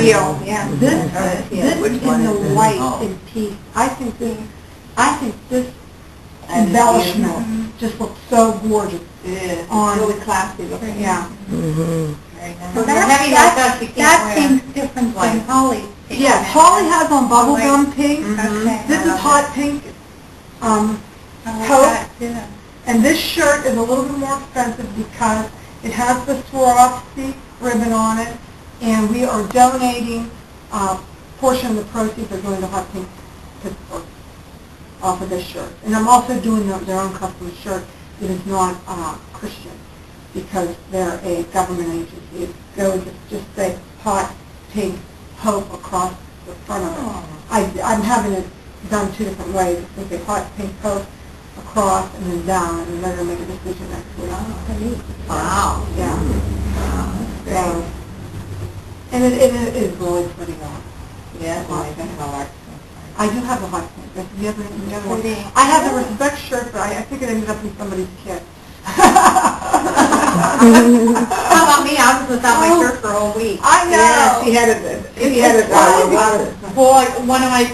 teal. Yeah. This in the white and peach. I think this embellishment just looks so gorgeous. It's On really classy looking. Yeah. So that seems different than Holly. Yes, Holly has on bubblegum pink. This is hot pink. Coat. And this shirt is a little bit more expensive because it has the Swarovski ribbon on it, and we are donating a portion of the proceeds are going to Hot Pink Pittsburgh off of this shirt. And I'm also doing their own custom shirt that is not Christian because they're a government agency. Go and just say Hot Pink Hope across the front of it. I'm having it done two different ways. It's going to say Hot Pink Hope across and then down, and then they're going to make a decision next week. Wow. Yeah. Wow. So, and it is really pretty on. Yeah, I think I like it. I do have a hot pink. That's the other one. I have the respect shirt, but I think it ended up in somebody's kit. How about me? I was without my shirt for a whole week. I know. Yeah, she had it. Boy, one of my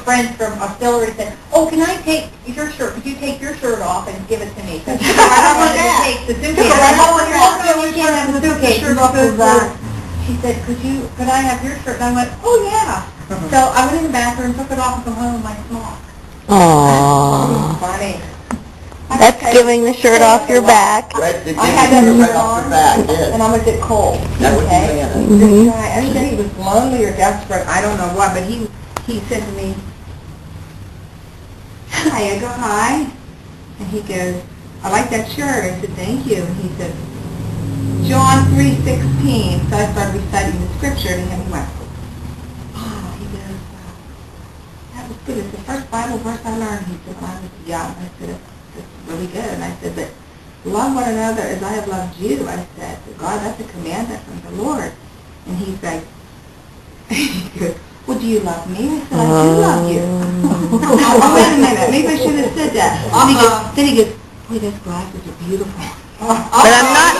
friends from Auxiliary said, "Oh, can I take your shirt? Could you take your shirt off and give it to me?" So I don't want to take the suitcase. You can't have the suitcase. She said, "Could I have your shirt?" And I went, "Oh yeah." So I went in the bathroom, took it off, and come home with my smock. Aww. Funny. That's giving the shirt off your back. I had that shirt on, and I was at cold. Okay. This guy, I think he was lonely or desperate. I don't know what, but he said to me, "Hi." I go, "Hi," and he goes, "I like that shirt." I said, "Thank you." And he said, John 3:16. So I started reciting the scripture, and he went, "Oh," he goes, "that was good. It's the first Bible verse I learned." He said, when I was young. I said, "It's really good." And I said, "But love one another as I have loved you." I said, "God, that's a commandment from the Lord." And he's like, he goes, "Well, do you love me?" I said, "I do love you." Oh, wait a minute. Maybe I shouldn't have said that. Then he goes, "Boy, those glasses are beautiful." But I'm not.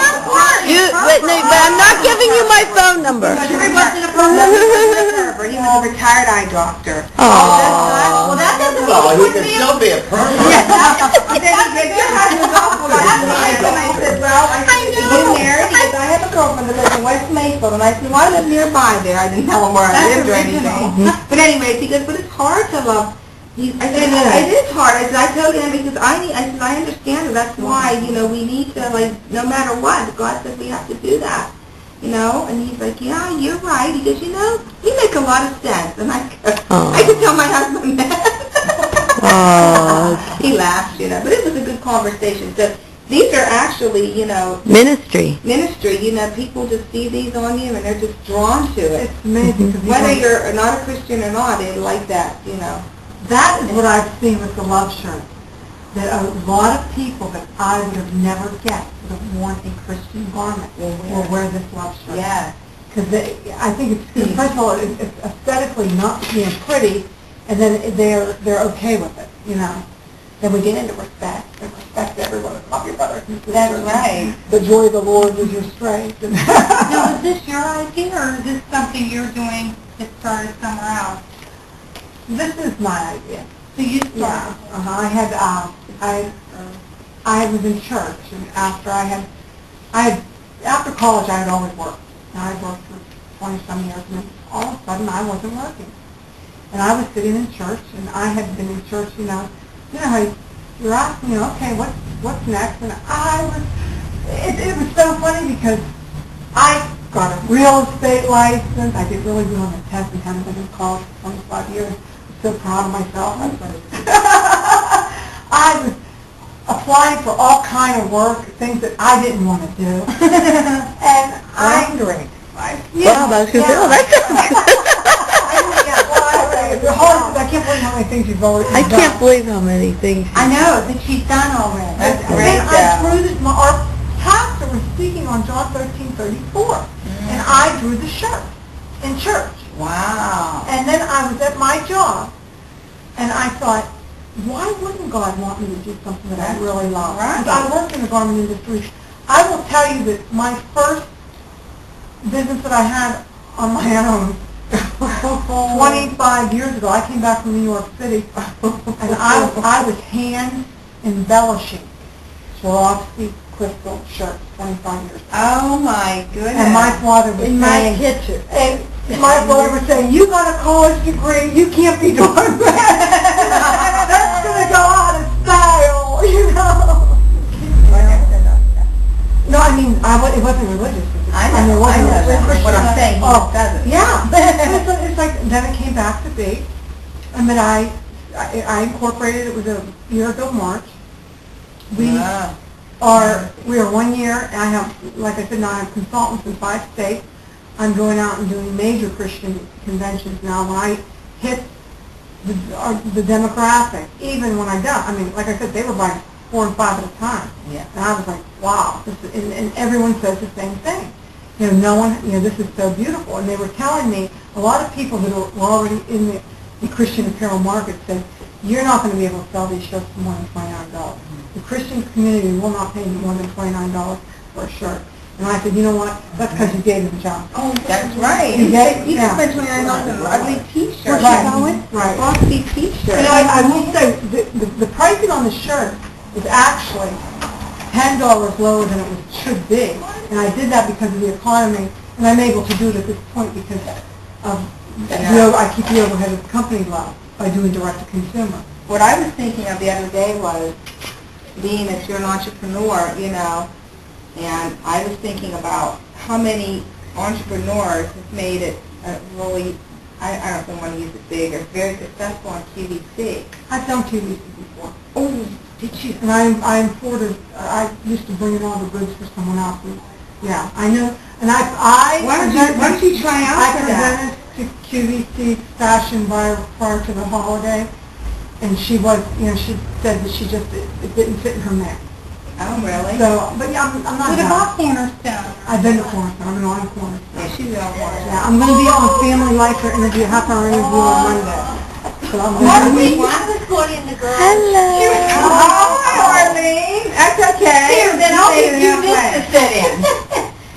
But I'm not giving you my phone number. He wasn't a phone number. He was a retired eye doctor. Oh. Well, that doesn't Well, he could still be a person. He said, "Your husband's awful like me." And I said, "Well, I said, if you get married," he goes, "I have a girlfriend that lives in West Mayfield." And I said, "Well, I live nearby there." I didn't tell him where I lived or anything. But anyways, he goes, "But it's hard to love." I said, "It is hard." I said, "I told him because I understand it. That's why, we need to, no matter what, God says we have to do that, And he's like, "Yeah, you're right." He goes, "You make a lot of sense." And I could tell my husband that. He laughed, But it was a good conversation. So these are actually, Ministry. People just see these on you and they're just drawn to it. It's amazing. Whether you're not a Christian or not, they like that, That is what I've seen with the love shirt. That a lot of people that I would have never guessed would have worn a Christian garment will wear this love shirt. Yeah. Because I think it's, first of all, it's aesthetically not being pretty, and then they're okay with it, Then we get into respect, and respect everyone, love your brothers and sisters. That's right. The joy of the Lord is your strength. Now, is this your idea, or is this something you're doing that started somewhere else? This is my idea. So you started. Yeah. I was in church, and after college I had always worked. And I worked for 20-some years, and then all of a sudden I wasn't working. And I was sitting in church, and I had been in church, how you're asking, okay, what's next? And it was so funny because I got a real estate license. I did really well on the test and haven't been in college for 25 years. So proud of myself. I was applying for all kind of work, things that I didn't want to do. And I'm great. Wow, that's good. I can't believe how many things you've already done. I can't believe how many things. I know that she's done already. That's great. And I drew this. Our pastor was speaking on John 13:34, and I drew the shirt in church. Wow. And then I was at my job, and I thought, why wouldn't God want me to do something that I really love? Right. Because I work in the garment industry. I will tell you that my first business that I had on my own. 25 years ago, I came back from New York City, and I was hand embellishing Swarovski crystal shirts 25 years ago. Oh my goodness. And my father was In my saying, kitchen. and my father was saying, you got a college degree, you can't be doing that. That's going to go out of style, you know. No, I mean, it wasn't religious. I know, it wasn't I know that. Christian. What I'm saying, he Oh, doesn't. Yeah. It's like, then it came back to be, and then I incorporated, it was a year ago, March. We are 1 year, and I have, like I said, now I have consultants in 5 states. I'm going out and doing major Christian conventions now. When I hit the demographic, even when I don't, I mean, like I said, they were buying 4 and 5 at a time. Yeah. And I was like, wow, and everyone says the same thing. You know, no one, you know, this is so beautiful. And they were telling me, a lot of people that were already in the Christian apparel market said, you're not going to be able to sell these shirts for more than $29. The Christian community will not pay more than $29 for a shirt. And I said, you know what, that's because you gave them a job. Oh, that's right. You You can spend $29 on an ugly T-shirt. Right. Frosty T-shirt. And I will say, the pricing on the shirt is actually $10 lower than it should be. And I did that because of the economy, and I'm able to do it at this point because of I keep the overhead of the company low by doing direct-to-consumer. What I was thinking of the other day was, being that you're an entrepreneur, you know, and I was thinking about how many entrepreneurs have made it really, I don't know if I want to use it big, or very successful on QVC. I've done QVC before. Oh, did you? And I imported, I used to bring in all the goods for someone else. And, yeah, I know. And Why don't you try out for that? I presented to QVC fashion prior to the holiday, and she was, you know, she said that it didn't fit in her neck. Oh, really? So, but yeah, I'm not What done. about Cornerstone? I've been to Cornerstone. I've been on Cornerstone. Yeah, she's on one. Yeah, I'm going to be on Family Life for interview, half-hour interview on Monday. So I'm Marlene, going I was quoting the girl. Hello. Hi, Marlene. That's okay. Here, then I'll give you this to sit in.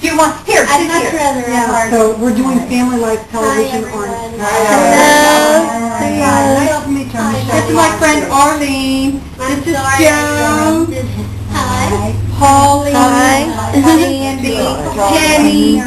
Do you want, here, sit I'd much here. rather Yeah, so we're doing Family Life television on. Hello. Nice to meet you, Michele. This is my friend Arlene. This is Joe. Hi. Polly. Hi. Sandy. Jenny.